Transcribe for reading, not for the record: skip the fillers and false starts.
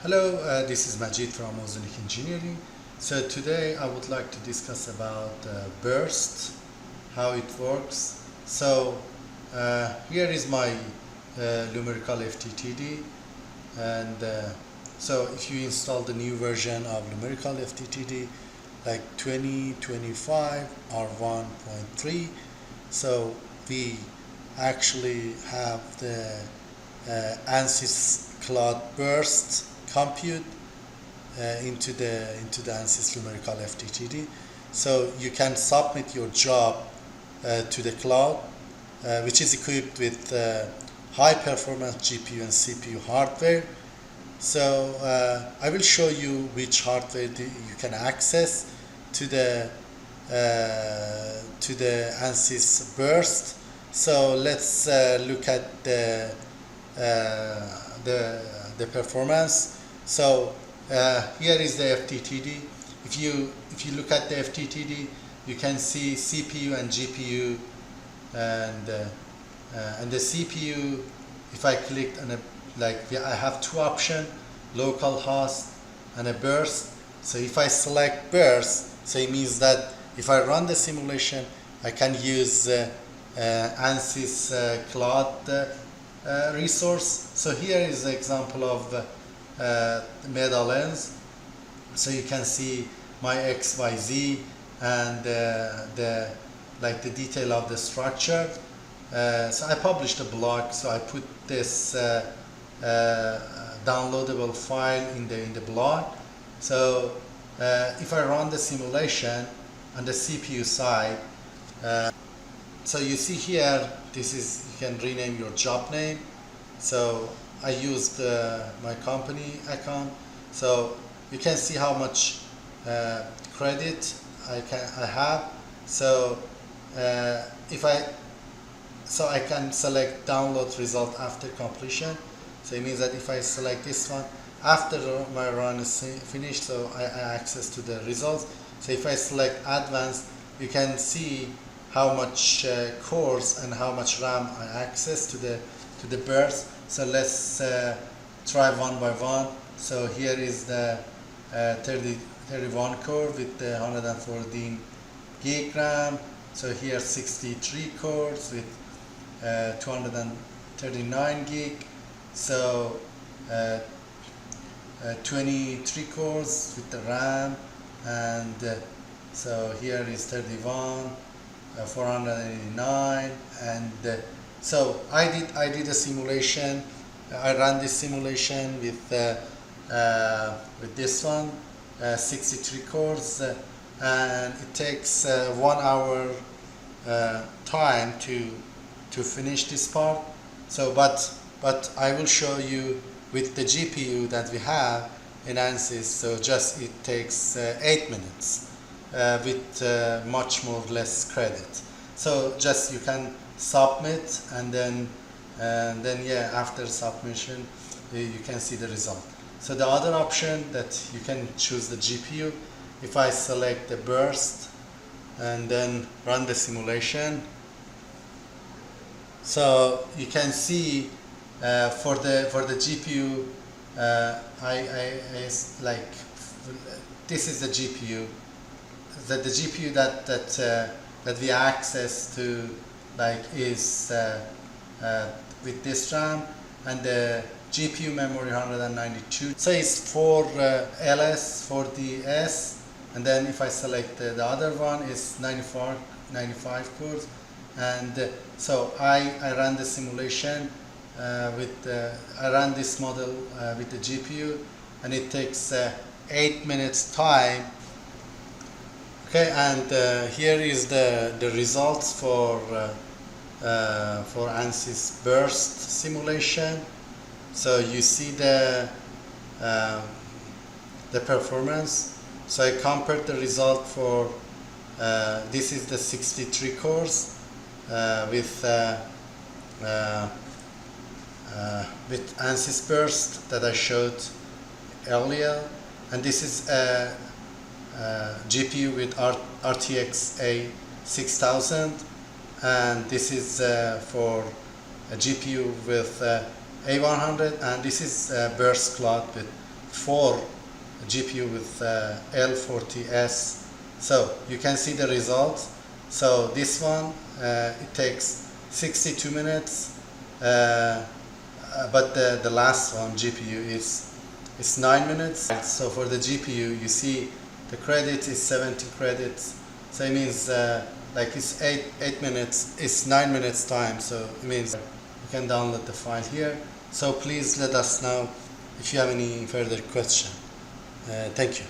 Hello, this is Majid from Ozen Engineering. So today I would like to discuss about burst, how it works. So here is my Lumerical FDTD, and so if you install the new version of Lumerical FDTD like 2025 or 1.3, so we actually have the Ansys Cloud Burst compute into the Ansys Lumerical FDTD. So you can submit your job to the cloud, which is equipped with high performance GPU and CPU hardware. So I will show you which hardware you can access to the Ansys Burst. So let's look at the performance. So here is the FDTD. If you look at the FDTD, you can see CPU and GPU, and the CPU. If I clicked on I have two options: local host and a burst. So if I select burst, so it means that if I run the simulation, I can use Ansys Cloud resource. So here is the example of metalens. So you can see my XYZ and the detail of the structure. So I published a blog, so I put this downloadable file in the blog. So if I run the simulation on the CPU side, so you see here, this is, you can rename your job name. So I used my company account, so you can see how much credit I have. So I can select download result after completion. So it means that if I select this one after my run is finished, so I access to the results. So if I select advanced, you can see how much cores and how much RAM I access to the burst. So let's try one by one. So here is the 31 core with the 114 gig RAM. So here 63 cores with 239 gig. So 23 cores with the RAM, and so here is 31, 489, and so I did a simulation. I ran this simulation with this one, 63 cores, and it takes 1 hour time to finish this part. So but I will show you with the GPU that we have in Ansys. So just it takes 8 minutes with much more less credit. So just you can submit, and then yeah, after submission you can see the result. So the other option that you can choose the GPU. If I select the burst and then run the simulation, so you can see for the GPU, this is the GPU. The GPU that we access to is with this RAM, and the GPU memory 192. So it's 4 LS, 40S, and then if I select the other one, is 95 cores, and so I ran the simulation I ran this model with the GPU, and it takes 8 minutes time. Okay, and here is the results for Ansys Burst simulation. So you see the performance. So I compared the result for this is the 63 cores with Ansys Burst that I showed earlier, and this is a GPU with RTX A6000, and this is for a GPU with A100, and this is Burst Cloud with 4 GPU with L40S. So you can see the results. So this one it takes 62 minutes, but the last one GPU is 9 minutes. So for the GPU, you see the credit is 70 credits. So it means like it's 8 minutes, it's 9 minutes time. So it means you can download the file here. So please let us know if you have any further question. Thank you.